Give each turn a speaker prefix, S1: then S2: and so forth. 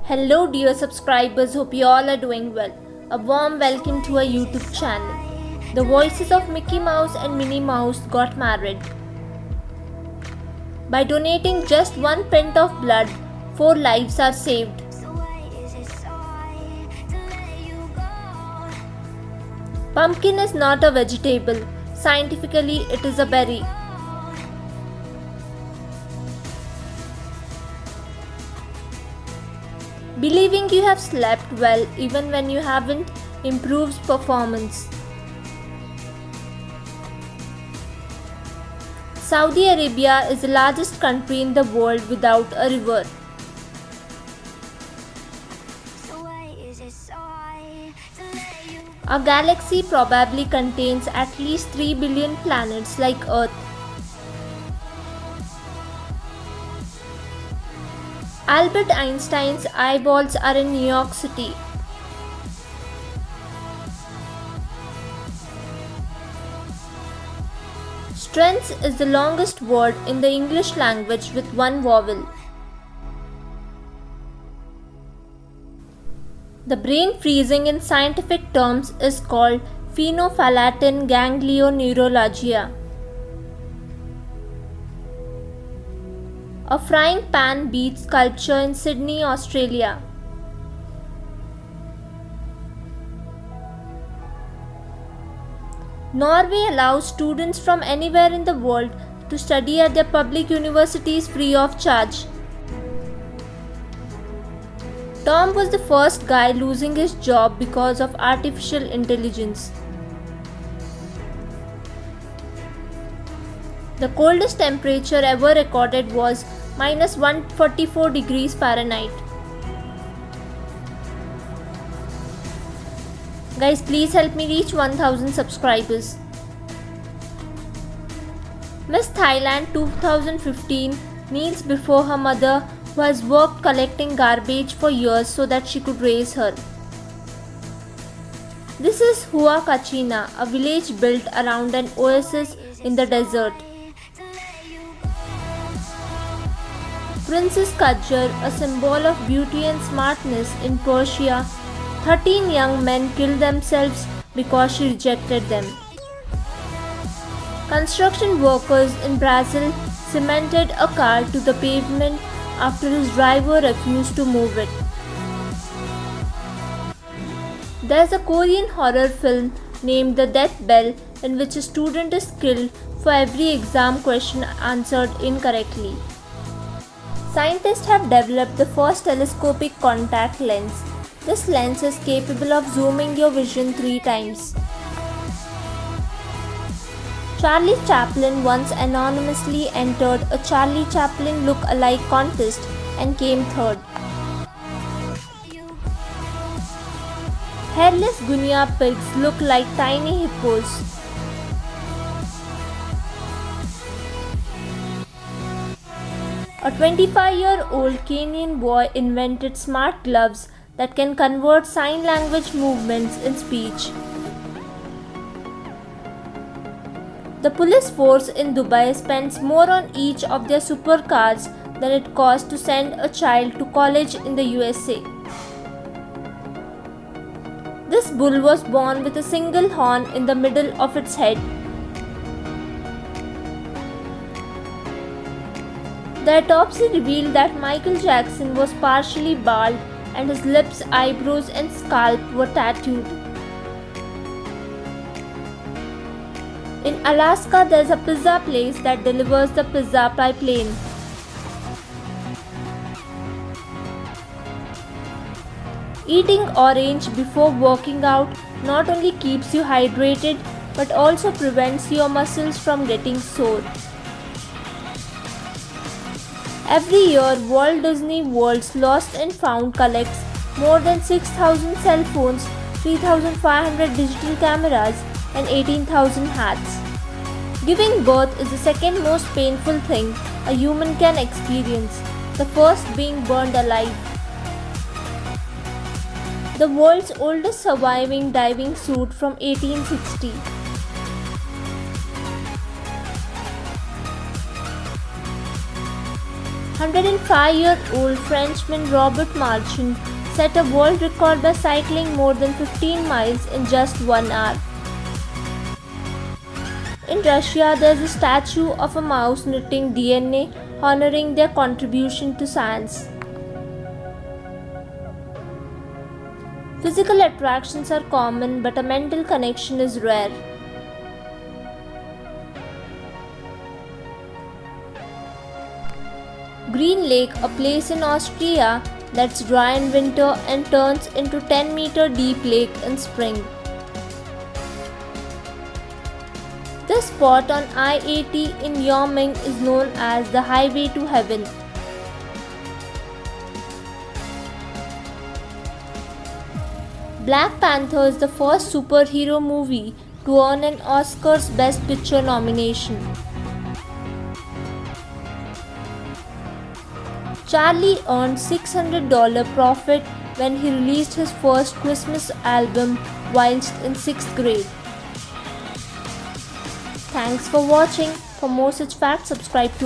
S1: Hello dear subscribers, hope you all are doing well. A warm welcome to our YouTube channel. The voices of Mickey Mouse and Minnie Mouse got married. By donating just one pint of blood, 4 lives are saved. Pumpkin is not a vegetable. Scientifically, it is a berry. Believing you have slept well even when you haven't improves performance. Saudi Arabia is the largest country in the world without a river. Our galaxy probably contains at least 3 billion planets like Earth. Albert Einstein's eyeballs are in New York City. Strength is the longest word in the English language with one vowel. The brain freezing in scientific terms is called phenolphthalein ganglioneuralgia. A frying pan beats sculpture in Sydney, Australia. Norway allows students from anywhere in the world to study at their public universities free of charge. Tom was the first guy losing his job because of artificial intelligence. The coldest temperature ever recorded was minus 144 degrees Fahrenheit. Guys, please help me reach 1000 subscribers. Miss Thailand 2015 kneels before her mother, who has worked collecting garbage for years so that she could raise her. This is Hua Kachina, a village built around an oasis in the desert. Princess Kajjar, a symbol of beauty and smartness in Persia, 13 young men killed themselves because she rejected them. Construction workers in Brazil cemented a car to the pavement after his driver refused to move it. There's a Korean horror film named The Death Bell in which a student is killed for every exam question answered incorrectly. Scientists have developed the first telescopic contact lens. This lens is capable of zooming your vision 3 times. Charlie Chaplin once anonymously entered a Charlie Chaplin look-alike contest and came third. Hairless guinea pigs look like tiny hippos. A 25-year-old Kenyan boy invented smart gloves that can convert sign language movements in speech. The police force in Dubai spends more on each of their supercars than it costs to send a child to college in the USA. This bull was born with a single horn in the middle of its head. The autopsy revealed that Michael Jackson was partially bald and his lips, eyebrows and scalp were tattooed. In Alaska, there's a pizza place that delivers the pizza by plane. Eating orange before working out not only keeps you hydrated but also prevents your muscles from getting sore. Every year, Walt Disney World's Lost and Found collects more than 6,000 cell phones, 3,500 digital cameras, and 18,000 hats. Giving birth is the second most painful thing a human can experience, the first being burned alive. The world's oldest surviving diving suit from 1860. 105-year-old Frenchman Robert Marchand set a world record by cycling more than 15 miles in just 1 hour. In Russia, there is a statue of a mouse knitting DNA, honoring their contribution to science. Physical attractions are common, but a mental connection is rare. Green Lake, a place in Austria that's dry in winter and turns into 10-meter deep lake in spring. This spot on I-80 in Yoming is known as the Highway to Heaven. Black Panther is the first superhero movie to earn an Oscar's Best Picture nomination. Charlie earned $600 profit when he released his first Christmas album whilst in 6th grade. Thanks for watching. For more such facts, subscribe to